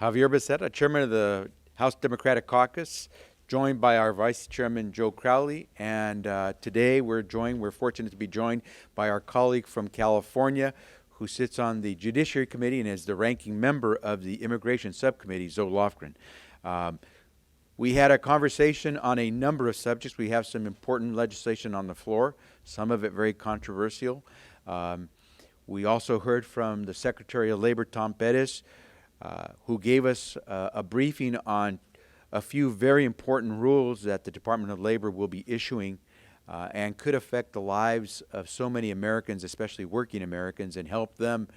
Javier Becerra, Chairman of the House Democratic Caucus, joined by our Vice Chairman Joe Crowley. And today we're fortunate to be joined by our colleague from California who sits on the Judiciary Committee and is the ranking member of the Immigration Subcommittee, Zoe Lofgren. We had a conversation on a number of subjects. We have some important legislation on the floor, some of it very controversial. We also heard from the Secretary of Labor, Tom Perez, who gave us a briefing on a few very important rules that the Department of Labor will be issuing and could affect the lives of so many Americans, especially working Americans, and help them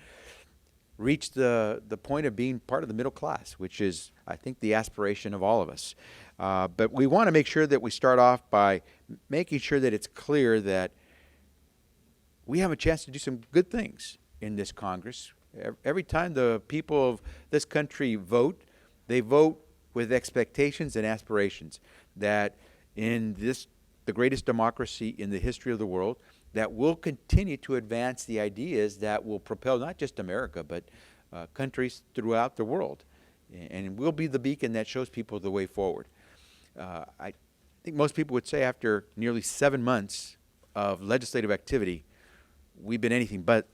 reach the point of being part of the middle class, which is, I think, the aspiration of all of us. But we want to make sure that we start off by making sure that it's clear that we have a chance to do some good things in this Congress. Every time the people of this country vote, they vote with expectations and aspirations that in the greatest democracy in the history of the world, that will continue to advance the ideas that will propel not just America, but countries throughout the world. And we'll be the beacon that shows people the way forward. I think most people would say after nearly 7 months of legislative activity, we've been anything but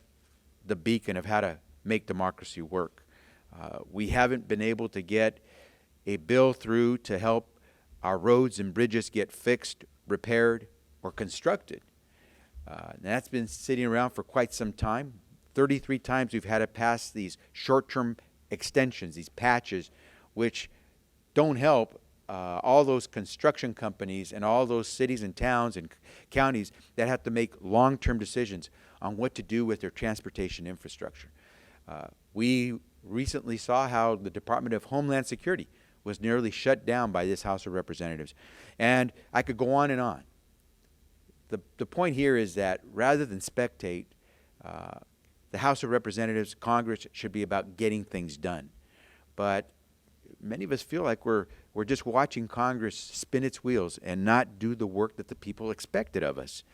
the beacon of how to make democracy work. We haven't been able to get a bill through to help our roads and bridges get fixed, repaired, or constructed. That's been sitting around for quite some time. 33 times we've had to pass these short-term extensions, these patches, which don't help all those construction companies and all those cities and towns and counties that have to make long-term decisions on what to do with their transportation infrastructure. We recently saw how the Department of Homeland Security was nearly shut down by this House of Representatives. And I could go on and on. The point here is that rather than spectate, the House of Representatives, Congress, should be about getting things done. But many of us feel like we're just watching Congress spin its wheels and not do the work that the people expected of us.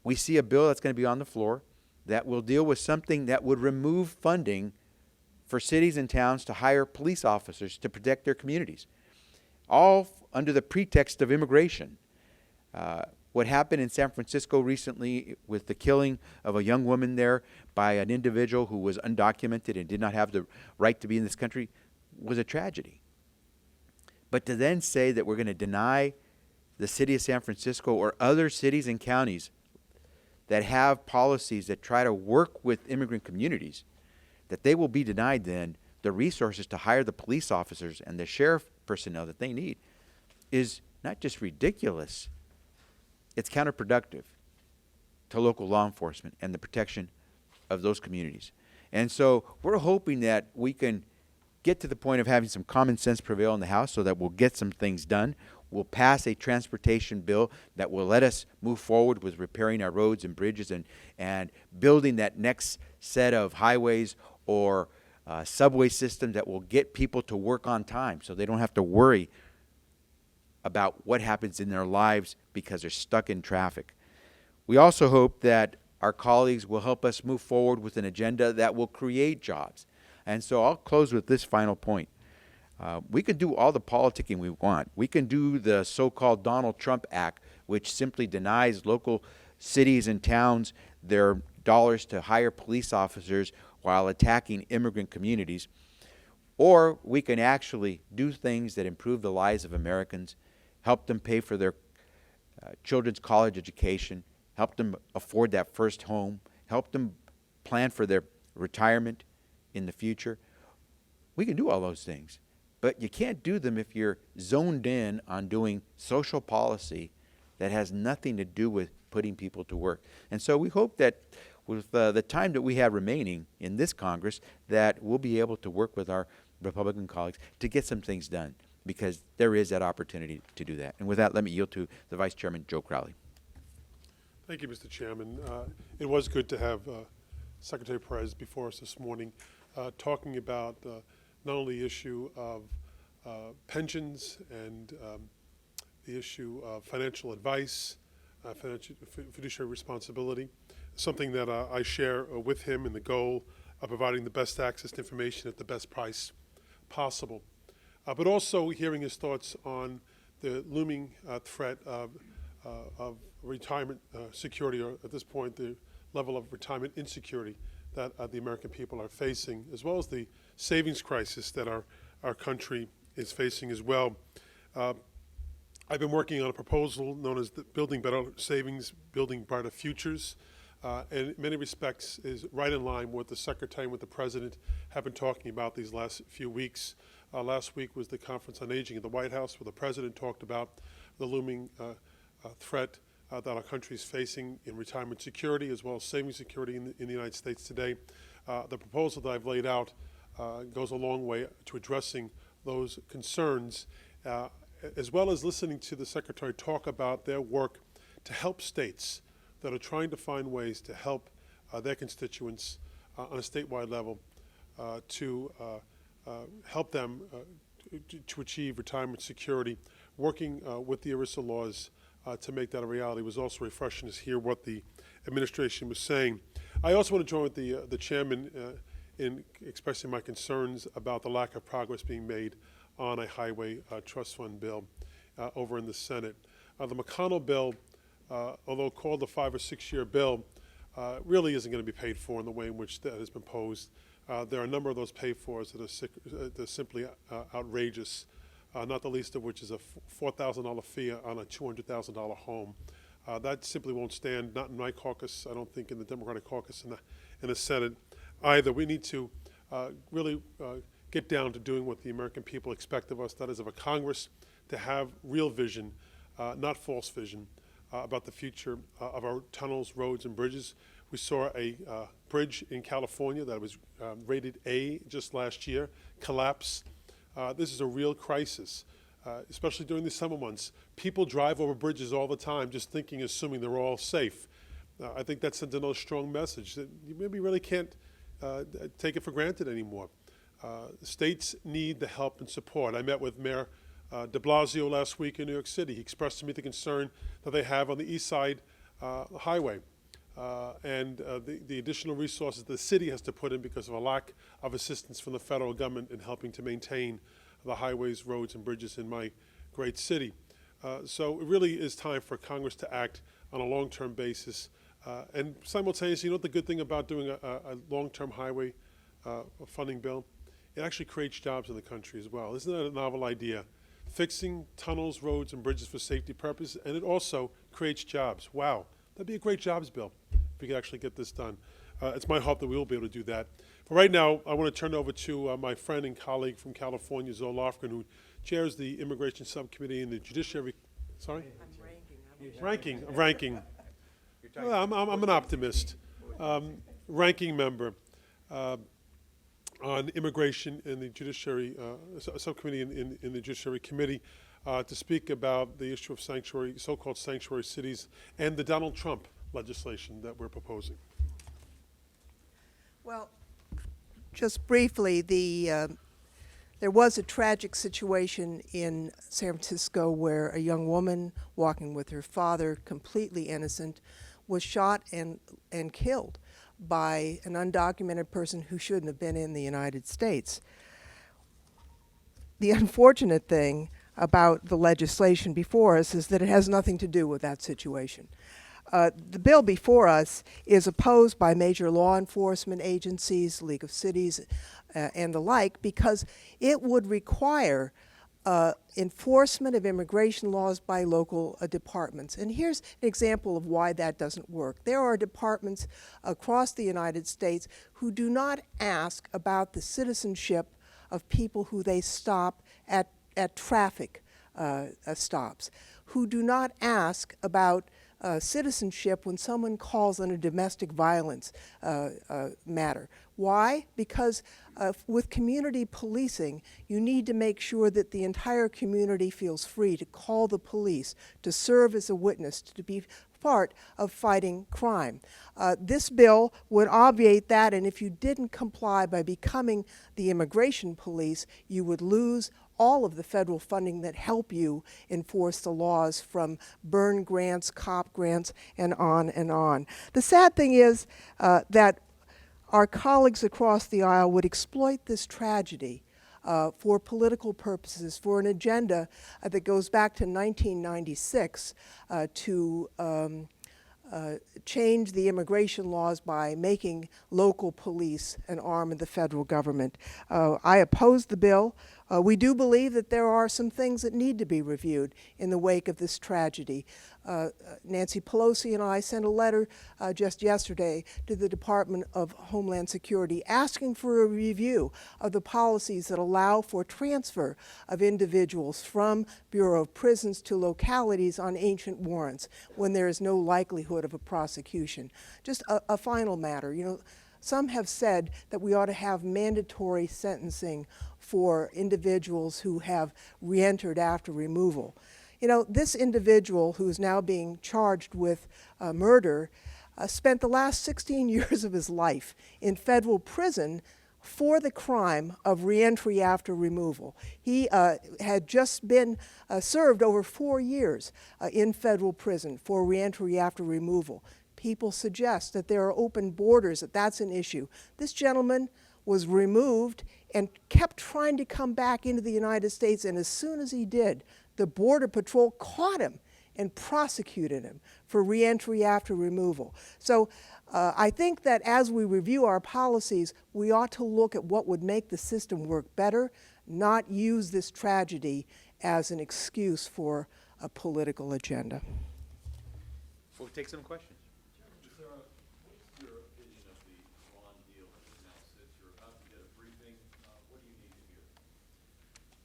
We see a bill that's going to be on the floor that will deal with something that would remove funding for cities and towns to hire police officers to protect their communities, all under the pretext of immigration. What happened in San Francisco recently with the killing of a young woman there by an individual who was undocumented and did not have the right to be in this country was a tragedy. But to then say that we're going to deny the city of San Francisco or other cities and counties that have policies that try to work with immigrant communities, that they will be denied then the resources to hire the police officers and the sheriff personnel that they need, is not just ridiculous, it's counterproductive to local law enforcement and the protection of those communities. And so we're hoping that we can get to the point of having some common sense prevail in the House so that we'll get some things done. We'll pass a transportation bill that will let us move forward with repairing our roads and bridges and building that next set of highways or subway systems that will get people to work on time so they don't have to worry about what happens in their lives because they're stuck in traffic. We also hope that our colleagues will help us move forward with an agenda that will create jobs. And so I'll close with this final point. We can do all the politicking we want. We can do the so-called Donald Trump Act, which simply denies local cities and towns their dollars to hire police officers while attacking immigrant communities. Or we can actually do things that improve the lives of Americans, help them pay for their children's college education, help them afford that first home, help them plan for their retirement in the future. We can do all those things. But you can't do them if you're zoned in on doing social policy that has nothing to do with putting people to work. And so we hope that with the time that we have remaining in this Congress, that we'll be able to work with our Republican colleagues to get some things done, because there is that opportunity to do that. And with that, let me yield to the Vice Chairman, Joe Crowley. Thank you, Mr. Chairman. It was good to have Secretary Perez before us this morning talking about not only the issue of pensions and the issue of financial advice, fiduciary responsibility, something that I share with him in the goal of providing the best access to information at the best price possible. But also hearing his thoughts on the looming threat of retirement security, or at this point, the level of retirement insecurity that the American people are facing, as well as the savings crisis that our country is facing as well. I've been working on a proposal known as the Building Better Savings, Building Brighter Futures, and in many respects is right in line with what the Secretary and what the President have been talking about these last few weeks. Last week was the Conference on Aging at the White House, where the President talked about the looming threat that our country is facing in retirement security, as well as savings security in the United States today. The proposal that I've laid out goes a long way to addressing those concerns, as well as listening to the Secretary talk about their work to help states that are trying to find ways to help their constituents on a statewide level to help them to achieve retirement security, working with the ERISA laws to make that a reality. It was also refreshing to hear what the administration was saying. I also want to join with the chairman in expressing my concerns about the lack of progress being made on a highway trust fund bill over in the Senate. The McConnell bill, although called a 5 or 6 year bill, really isn't going to be paid for in the way in which that has been posed. There are a number of those pay-fors that are simply outrageous, not the least of which is a $4,000 fee on a $200,000 home. That simply won't stand, not in my caucus, I don't think in the Democratic caucus in the Senate either. We need to really get down to doing what the American people expect of us, that is of a Congress to have real vision, not false vision, about the future of our tunnels, roads, and bridges. We saw a bridge in California that was rated A just last year collapse. This is a real crisis, especially during the summer months. People drive over bridges all the time just thinking, assuming they're all safe. I think that sends another strong message that you maybe really can't take it for granted anymore. States need the help and support. I met with Mayor de Blasio last week in New York City. He expressed to me the concern that they have on the East Side Highway and the additional resources the city has to put in because of a lack of assistance from the federal government in helping to maintain the highways, roads, and bridges in my great city. So it really is time for Congress to act on a long-term basis. And simultaneously, you know what the good thing about doing a long-term highway funding bill? It actually creates jobs in the country as well. Isn't that a novel idea? Fixing tunnels, roads, and bridges for safety purposes, and it also creates jobs. Wow, that'd be a great jobs bill if we could actually get this done. It's my hope that we will be able to do that. But right now, I want to turn over to my friend and colleague from California, Zoe Lofgren, who chairs the Immigration Subcommittee in the Judiciary. Sorry? I'm ranking. Well, I'm an optimist. Ranking member on immigration in the Judiciary Subcommittee in the Judiciary Committee to speak about the issue of sanctuary, so-called sanctuary cities, and the Donald Trump legislation that we're proposing. Well, just briefly, there was a tragic situation in San Francisco where a young woman walking with her father, completely innocent, was shot and killed by an undocumented person who shouldn't have been in the United States. The unfortunate thing about the legislation before us is that it has nothing to do with that situation. The bill before us is opposed by major law enforcement agencies, League of Cities, and the like, because it would require enforcement of immigration laws by local departments. And here's an example of why that doesn't work. There are departments across the United States who do not ask about the citizenship of people who they stop at traffic stops, who do not ask about citizenship when someone calls on a domestic violence matter. Why? Because with community policing, you need to make sure that the entire community feels free to call the police, to serve as a witness, to be part of fighting crime. This bill would obviate that, and if you didn't comply by becoming the immigration police, you would lose all of the federal funding that help you enforce the laws, from burn grants, cop grants, and on and on. The sad thing is that our colleagues across the aisle would exploit this tragedy for political purposes, for an agenda that goes back to 1996 to change the immigration laws by making local police an arm of the federal government. I oppose the bill. We do believe that there are some things that need to be reviewed in the wake of this tragedy. Nancy Pelosi and I sent a letter just yesterday to the Department of Homeland Security asking for a review of the policies that allow for transfer of individuals from Bureau of Prisons to localities on ancient warrants when there is no likelihood of a prosecution. Just a final matter. You know, some have said that we ought to have mandatory sentencing for individuals who have re-entered after removal. You know, this individual who is now being charged with murder spent the last 16 years of his life in federal prison for the crime of re-entry after removal. He had just been served over 4 years in federal prison for re-entry after removal. People suggest that there are open borders, that that's an issue. This gentleman was removed and kept trying to come back into the United States, and as soon as he did, the Border Patrol caught him and prosecuted him for re-entry after removal. So I think that as we review our policies, we ought to look at what would make the system work better, not use this tragedy as an excuse for a political agenda. We'll take some questions. What's your opinion of the Iran deal as it now sits? You're about to get a briefing. What do you need to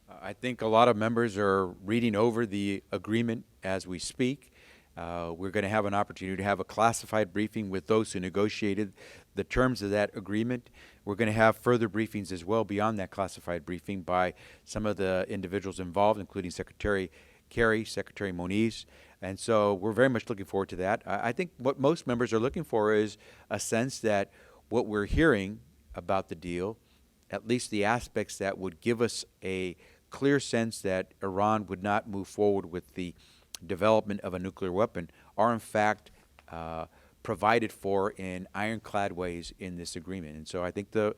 hear? I think a lot of members are reading over the agreement as we speak. We're going to have an opportunity to have a classified briefing with those who negotiated the terms of that agreement. We're going to have further briefings as well beyond that classified briefing by some of the individuals involved, including Secretary Kerry, Secretary Moniz. And so we're very much looking forward to that. I think what most members are looking for is a sense that what we're hearing about the deal, at least the aspects that would give us a clear sense that Iran would not move forward with the development of a nuclear weapon, are in fact provided for in ironclad ways in this agreement. And so I think the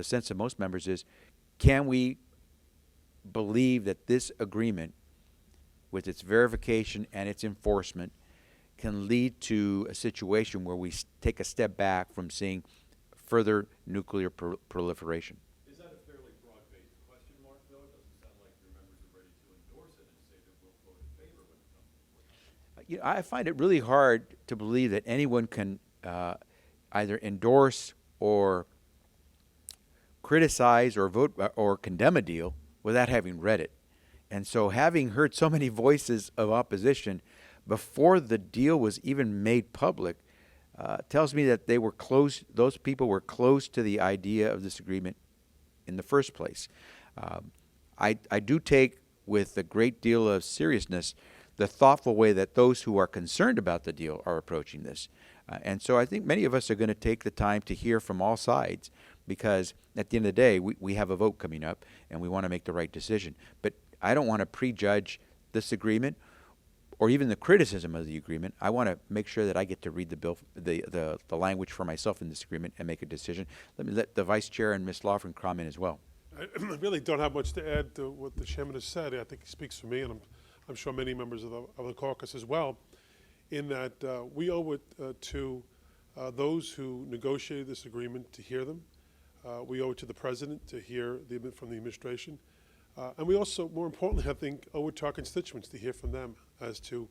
sense of most members is, can we believe that this agreement, with its verification and its enforcement, can lead to a situation where we take a step back from seeing further nuclear proliferation? Is that a fairly broad-based question mark, though? It doesn't sound like your members are ready to endorse it and say that we'll vote in favor when it comes before you. You know, I find it really hard to believe that anyone can either endorse or criticize or vote or condemn a deal without having read it. And so having heard so many voices of opposition before the deal was even made public tells me that they were close, those people were close to the idea of this agreement in the first place. I do take with a great deal of seriousness the thoughtful way that those who are concerned about the deal are approaching this. And so I think many of us are going to take the time to hear from all sides, because at the end of the day, we have a vote coming up and we want to make the right decision. But I don't want to prejudge this agreement or even the criticism of the agreement. I want to make sure that I get to read the bill, the language for myself in this agreement and make a decision. Let me let the Vice Chair and Ms. Loughran comment as well. I really don't have much to add to what the chairman has said. I think he speaks for me, and I'm sure many members of the caucus as well, in that we owe it to those who negotiated this agreement to hear them. We owe it to the president to hear from the administration. And we also, more importantly, I think, owe it to our constituents to hear from them as to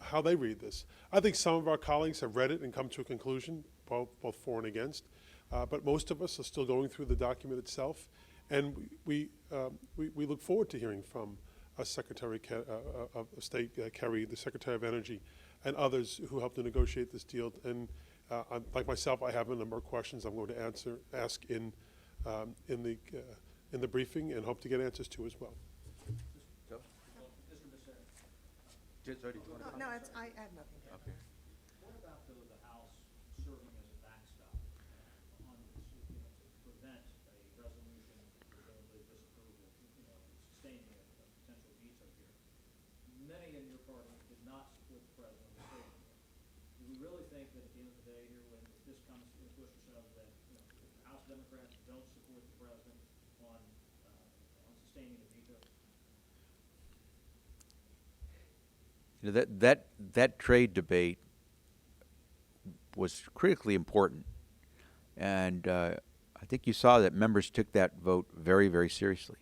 how they read this. I think some of our colleagues have read it and come to a conclusion, both for and against. But most of us are still going through the document itself, and we look forward to hearing from Secretary of State Kerry, the Secretary of Energy, and others who helped to negotiate this deal. And like myself, I have a number of questions I'm going to ask in the briefing, and hope to get answers to as well. No, I have nothing to add. Okay. What about the House serving as a backstop on this, to prevent a resolution, presumably disapproval, sustaining a potential veto here? Many in your party did not support the president's decision. Do we really think that at the end of the day here, when this comes to push ourselves, that if the House Democrats don't support the president, on sustaining a veto? You know, that trade debate was critically important, and I think you saw that members took that vote very, very seriously,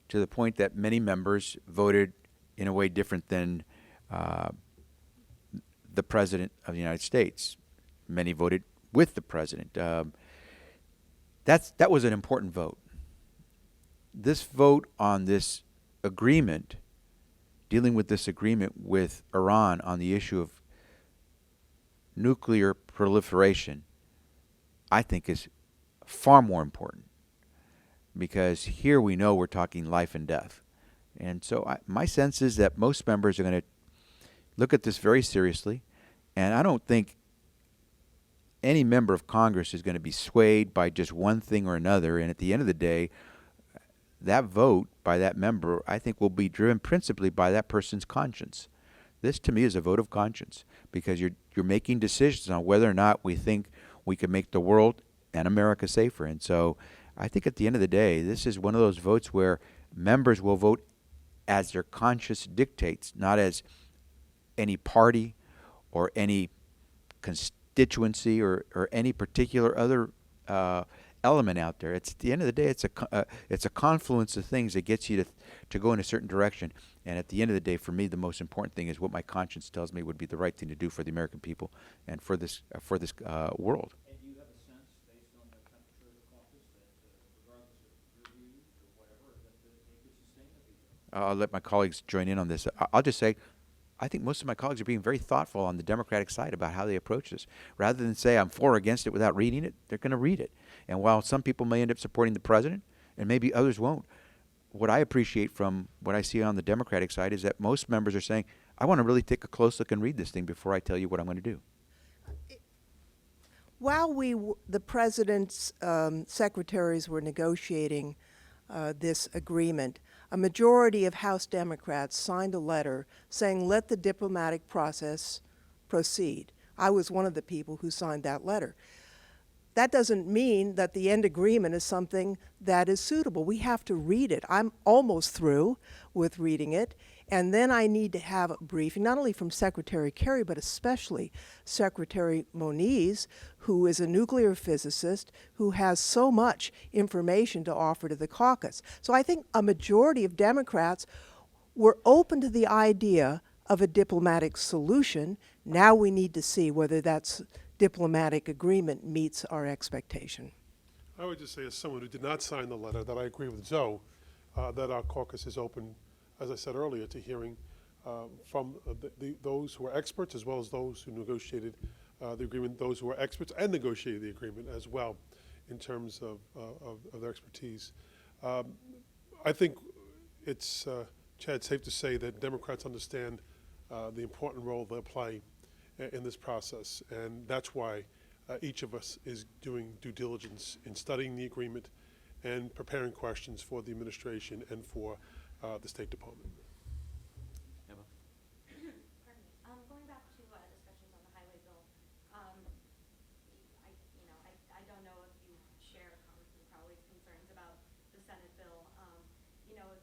to the point that many members voted in a way different than the President of the United States. Many voted with the President. That was an important vote. This vote on this agreement, dealing with this agreement with Iran on the issue of nuclear proliferation, I think is far more important, because here we know we're talking life and death. And so my sense is that most members are going to look at this very seriously, and I don't think any member of Congress is going to be swayed by just one thing or another. And at the end of the day, that vote by that member, I think, will be driven principally by that person's conscience. This, to me, is a vote of conscience, because you're making decisions on whether or not we think we can make the world and America safer. And so I think at the end of the day, this is one of those votes where members will vote as their conscience dictates, not as any party or any constituency or any particular other element out there. It's at the end of the day, it's a confluence of things that gets you to go in a certain direction. And at the end of the day, for me, the most important thing is what my conscience tells me would be the right thing to do for the American people and for this world. And do you have a sense, based on the temperature of the caucus, that regardless of your views or whatever, that they could sustain a veto? I'll let my colleagues join in on this. I'll just say, I think most of my colleagues are being very thoughtful on the Democratic side about how they approach this. Rather than say I'm for or against it without reading it, they're going to read it. And while some people may end up supporting the president, and maybe others won't, what I appreciate from what I see on the Democratic side is that most members are saying, I want to really take a close look and read this thing before I tell you what I'm going to do. While the president's secretaries were negotiating this agreement, a majority of House Democrats signed a letter saying, let the diplomatic process proceed. I was one of the people who signed that letter. That doesn't mean that the end agreement is something that is suitable. We have to read it. I'm almost through with reading it, and then I need to have a briefing, not only from Secretary Kerry, but especially Secretary Moniz, who is a nuclear physicist who has so much information to offer to the caucus. So I think a majority of Democrats were open to the idea of a diplomatic solution. Now we need to see whether that's diplomatic agreement meets our expectation. I would just say, as someone who did not sign the letter, that I agree with Zoe, that our caucus is open, as I said earlier, to hearing from those who are experts, as well as those who negotiated the agreement, those who are experts and negotiated the agreement as well, in terms of their expertise. I think it's, Chad, safe to say that Democrats understand the important role they play in this process, and that's why each of us is doing due diligence in studying the agreement and preparing questions for the administration and for the State Department. Pardon me. Going back to discussions on the highway bill, I don't know if you share Congressman Crowley's concerns about the Senate bill.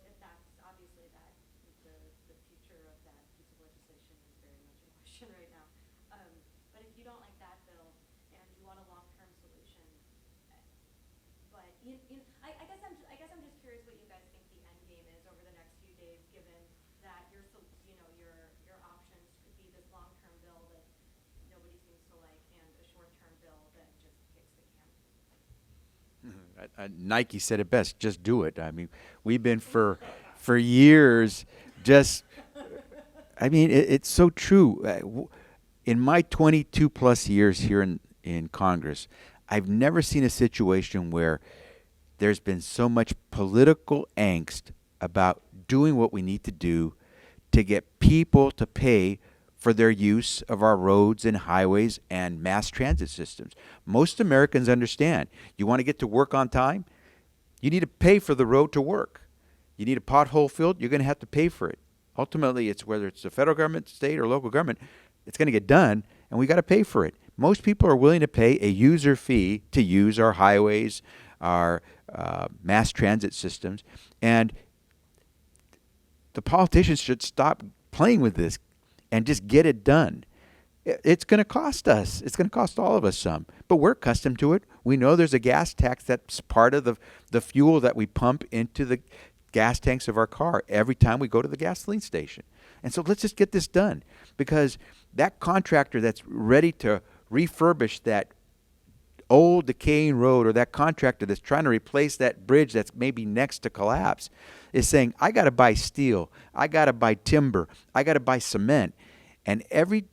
If that's obviously that the future of that piece of legislation is very much in question right now. But if you don't like that bill and you want a long-term solution, but I guess I'm just curious what you guys think the end game is over the next few days, given that your options could be this long-term bill that nobody seems to like and a short-term bill that just kicks the can. Nike said it best, just do it. I mean, we've been for years just, I mean, it's so true. In my 22 plus years here in Congress, I've never seen a situation where there's been so much political angst about doing what we need to do to get people to pay for their use of our roads and highways and mass transit systems. Most Americans understand, you want to get to work on time, you need to pay for the road to work. You need a pothole filled, you're going to have to pay for it. Ultimately, it's whether it's the federal government, state, or local government, it's going to get done, and we got to pay for it. Most people are willing to pay a user fee to use our highways, our mass transit systems. And the politicians should stop playing with this and just get it done. It's going to cost us. It's going to cost all of us some. But we're accustomed to it. We know there's a gas tax that's part of the fuel that we pump into the gas tanks of our car every time we go to the gasoline station. And so let's just get this done, because that contractor that's ready to refurbish that old decaying road, or that contractor that's trying to replace that bridge that's maybe next to collapse, is saying, I got to buy steel, I got to buy timber, I got to buy cement. And every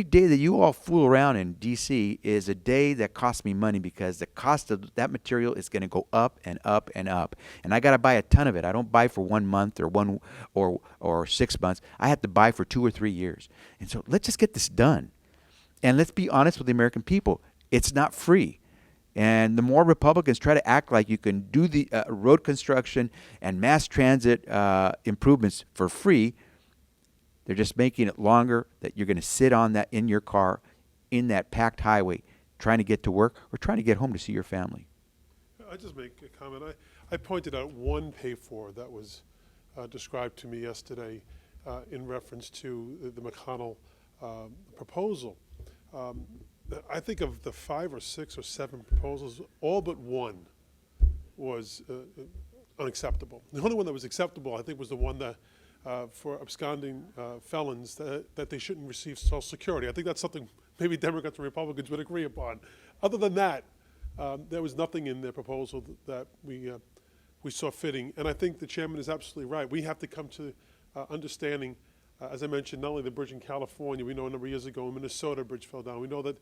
day that you all fool around in D.C. is a day that costs me money, because the cost of that material is going to go up and up and up. And I got to buy a ton of it. I don't buy for 1 month or 6 months. I have to buy for 2 or 3 years. And so let's just get this done. And let's be honest with the American people. It's not free. And the more Republicans try to act like you can do the road construction and mass transit improvements for free, they're just making it longer that you're going to sit on that in your car in that packed highway trying to get to work or trying to get home to see your family. I just make a comment. I pointed out one pay-for that was described to me yesterday in reference to the McConnell proposal. I think of the 5 or 6 or 7 proposals, all but one was unacceptable. The only one that was acceptable, I think, was the one that for absconding felons that they shouldn't receive Social Security. I think that's something maybe Democrats and Republicans would agree upon. Other than that, there was nothing in their proposal that we saw fitting. And I think the chairman is absolutely right. We have to come to understanding, as I mentioned, not only the bridge in California, we know a number of years ago in Minnesota a bridge fell down. We know that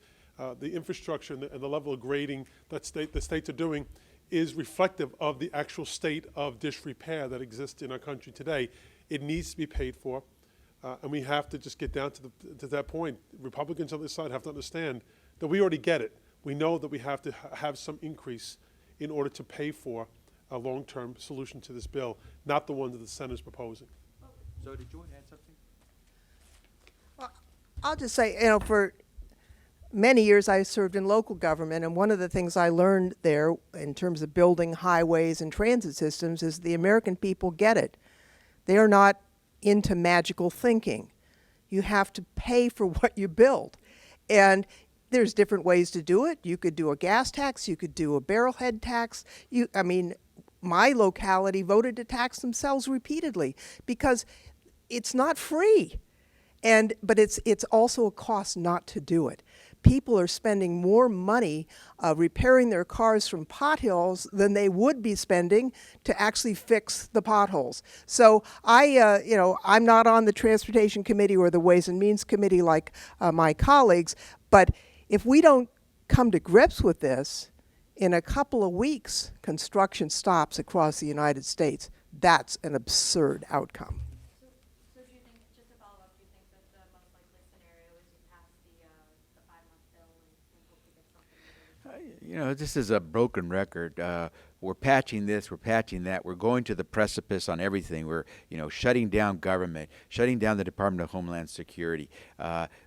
the infrastructure and the level of grading that the states are doing is reflective of the actual state of disrepair that exists in our country today. It needs to be paid for, and we have to just get down to that point. Republicans on this side have to understand that we already get it. We know that we have to have some increase in order to pay for a long-term solution to this bill, not the one that the Senate is proposing. So did you want to add something? Well, I'll just say, for many years I served in local government, and one of the things I learned there in terms of building highways and transit systems is the American people get it. They are not into magical thinking. You have to pay for what you build. And there's different ways to do it. You could do a gas tax, you could do a barrelhead tax. My locality voted to tax themselves repeatedly because it's not free. But it's also a cost not to do it. People are spending more money repairing their cars from potholes than they would be spending to actually fix the potholes. So I'm not on the Transportation Committee or the Ways and Means Committee like my colleagues, but if we don't come to grips with this, in a couple of weeks, construction stops across the United States. That's an absurd outcome. So do you think, just to follow up, do you think that the most likely scenario is you pass the 5-month bill and hope to get something? This is a broken record. We're patching this, we're patching that. We're going to the precipice on everything. We're, shutting down government, shutting down the Department of Homeland Security,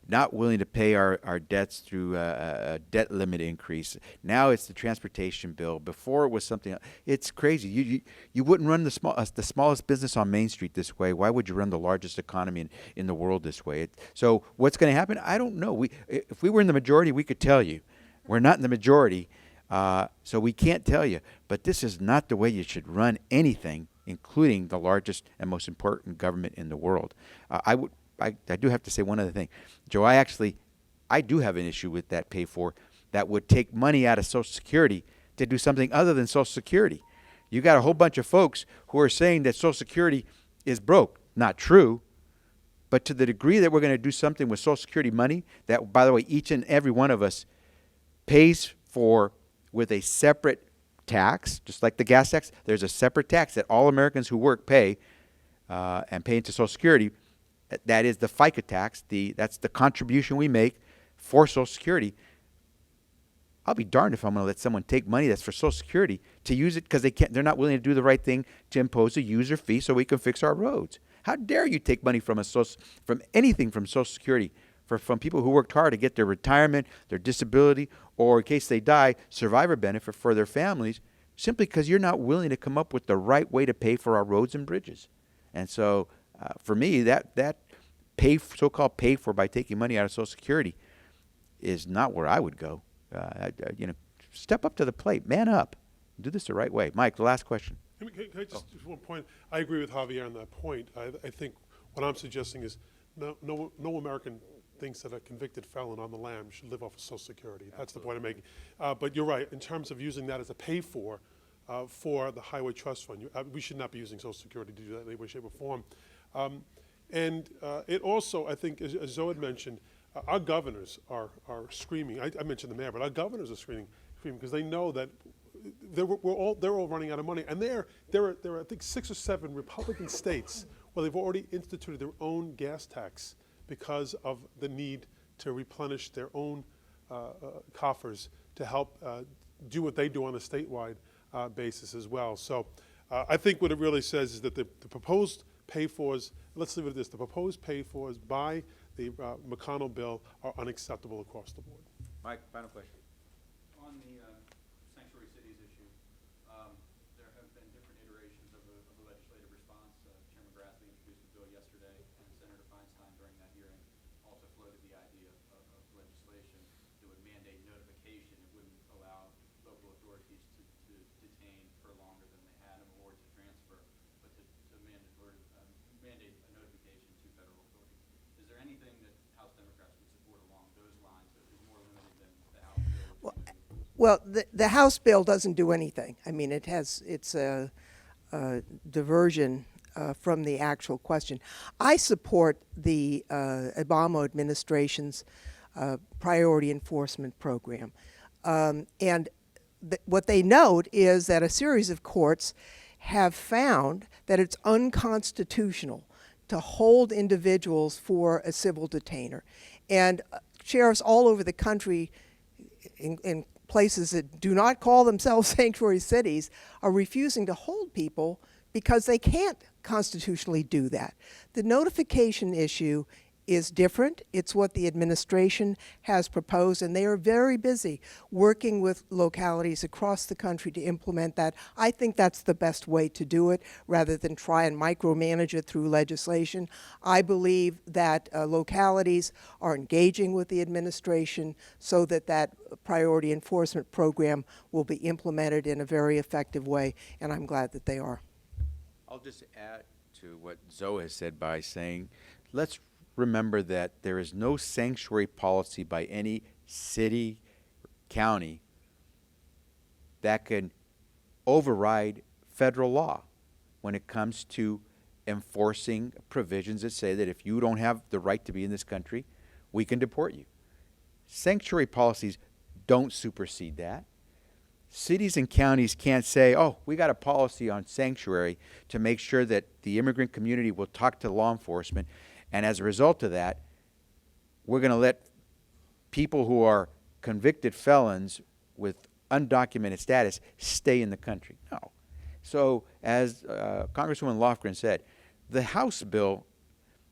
not willing to pay our debts through a debt limit increase. Now it's the transportation bill. Before it was something else. It's crazy. You wouldn't run the smallest business on Main Street this way. Why would you run the largest economy in the world this way? So what's going to happen? I don't know. If we were in the majority, we could tell you. We're not in the majority. So we can't tell you, but this is not the way you should run anything, including the largest and most important government in the world. I do have to say one other thing. Joe, I do have an issue with that pay for that would take money out of Social Security to do something other than Social Security. You got a whole bunch of folks who are saying that Social Security is broke. Not true. But to the degree that we're going to do something with Social Security money, that, by the way, each and every one of us pays for with a separate tax, just like the gas tax, there's a separate tax that all Americans who work pay and pay into Social Security. That is the FICA tax. That's the contribution we make for Social Security. I'll be darned if I'm going to let someone take money that's for Social Security to use it because they're not willing to do the right thing to impose a user fee so we can fix our roads. How dare you take money from anything from Social Security from people who worked hard to get their retirement, their disability, or in case they die, survivor benefit for their families, simply because you're not willing to come up with the right way to pay for our roads and bridges. And so, for me, that so-called pay for by taking money out of Social Security is not where I would go. Step up to the plate, man up, do this the right way. Mike, the last question. Can I just one point? I agree with Javier on that point. I think what I'm suggesting is no American thinks that a convicted felon on the lam should live off of Social Security. That's the point I'm making. But you're right, in terms of using that as a pay for the Highway Trust Fund, we should not be using Social Security to do that in any way, shape, or form. It also, I think, as Zoe had mentioned, our governors are screaming. I mentioned the mayor, but our governors are screaming because they know that they're all running out of money. And there are, I think, 6 or 7 Republican states where they've already instituted their own gas tax because of the need to replenish their own coffers to help do what they do on a statewide basis as well. So I think what it really says is that the proposed pay-fors, let's leave it at this, the proposed pay-fors by the McConnell bill are unacceptable across the board. Mike, final question. On the sanctuary cities issue, there have been different iterations of a legislative response. Chairman Grassley introduced the bill yesterday, and Senator Feinstein during that hearing also floated the idea of legislation that would mandate notification. It wouldn't allow local authorities to detain for longer than they had them or to transfer, but to mandate a notification to federal authorities. Is there anything that House Democrats would support along those lines that is more limited than the House bill? Well, the House bill doesn't do anything. I mean, it's a diversion from the actual question. I support the Obama administration's priority enforcement program. And what they note is that a series of courts have found that it's unconstitutional to hold individuals for a civil detainer. And sheriffs all over the country in places that do not call themselves sanctuary cities are refusing to hold people because they can't constitutionally do that. The notification issue is different. It's what the administration has proposed, and they are very busy working with localities across the country to implement that. I think that's the best way to do it rather than try and micromanage it through legislation. I believe that localities are engaging with the administration so that that priority enforcement program will be implemented in a very effective way, and I'm glad that they are. I'll just add to what Zoe has said by saying, let's remember that there is no sanctuary policy by any city, county that can override federal law when it comes to enforcing provisions that say that if you don't have the right to be in this country, we can deport you. Sanctuary policies don't supersede that. Cities and counties can't say, oh, we got a policy on sanctuary to make sure that the immigrant community will talk to law enforcement, and as a result of that, we're going to let people who are convicted felons with undocumented status stay in the country. No. So as Congresswoman Lofgren said, the House bill,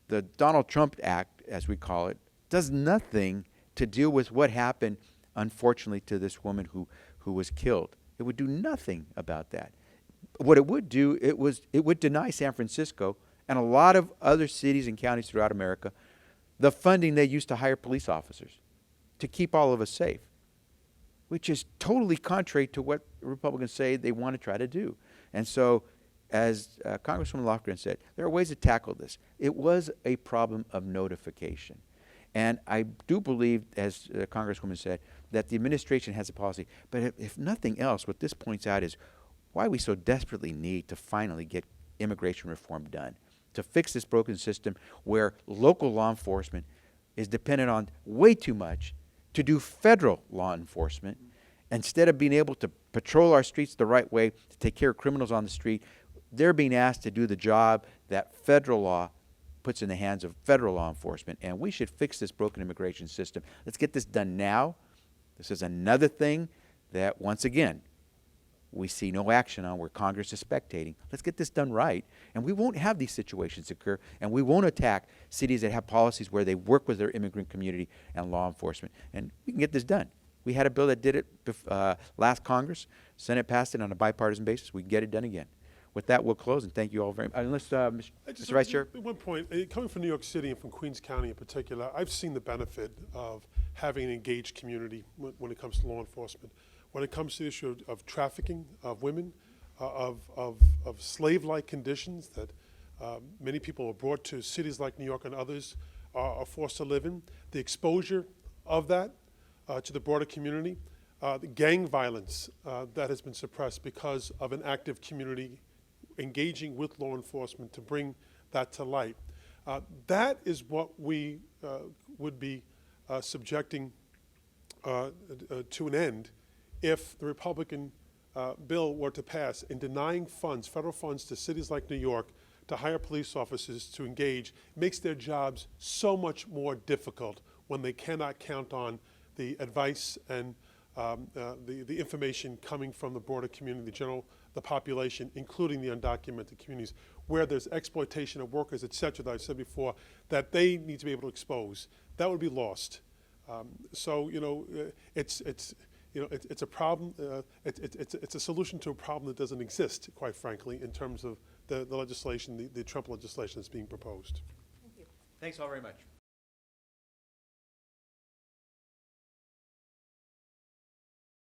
the Donald Trump Act, as we call it, does nothing to deal with what happened, unfortunately, to this woman who was killed. It would do nothing about that. What it would do, it would deny San Francisco and a lot of other cities and counties throughout America the funding they used to hire police officers to keep all of us safe, which is totally contrary to what Republicans say they want to try to do. And so, as Congresswoman Lofgren said, there are ways to tackle this. It was a problem of notification. And I do believe, as the Congresswoman said, that the administration has a policy. But if nothing else, what this points out is why we so desperately need to finally get immigration reform done, to fix this broken system where local law enforcement is dependent on way too much to do federal law enforcement. Instead of being able to patrol our streets the right way, to take care of criminals on the street, they're being asked to do the job that federal law puts in the hands of federal law enforcement. And we should fix this broken immigration system. Let's get this done now. This is another thing that, once again, we see no action on, where Congress is spectating. Let's get this done right, and we won't have these situations occur, and we won't attack cities that have policies where they work with their immigrant community and law enforcement, and we can get this done. We had a bill that did it last Congress. Senate passed it on a bipartisan basis. We can get it done again. With that, we'll close, and thank you all very much. Unless, Mr. Vice Chair? At one point, coming from New York City and from Queens County in particular, I've seen the benefit of having an engaged community when it comes to law enforcement. When it comes to the issue of trafficking of women, of slave-like conditions that many people are brought to cities like New York and others are forced to live in, the exposure of that to the broader community, the gang violence that has been suppressed because of an active community engaging with law enforcement to bring that to light. That is what we would be subjecting to an end if the Republican bill were to pass in denying funds, federal funds to cities like New York to hire police officers to engage. Makes their jobs so much more difficult when they cannot count on the advice and the information coming from the broader community, the population, including the undocumented communities, where there's exploitation of workers, et cetera, that I've said before, that they need to be able to expose. That would be lost. So, it's a problem. It's a solution to a problem that doesn't exist, quite frankly, in terms of the legislation, the Trump legislation that's being proposed. Thanks all very much.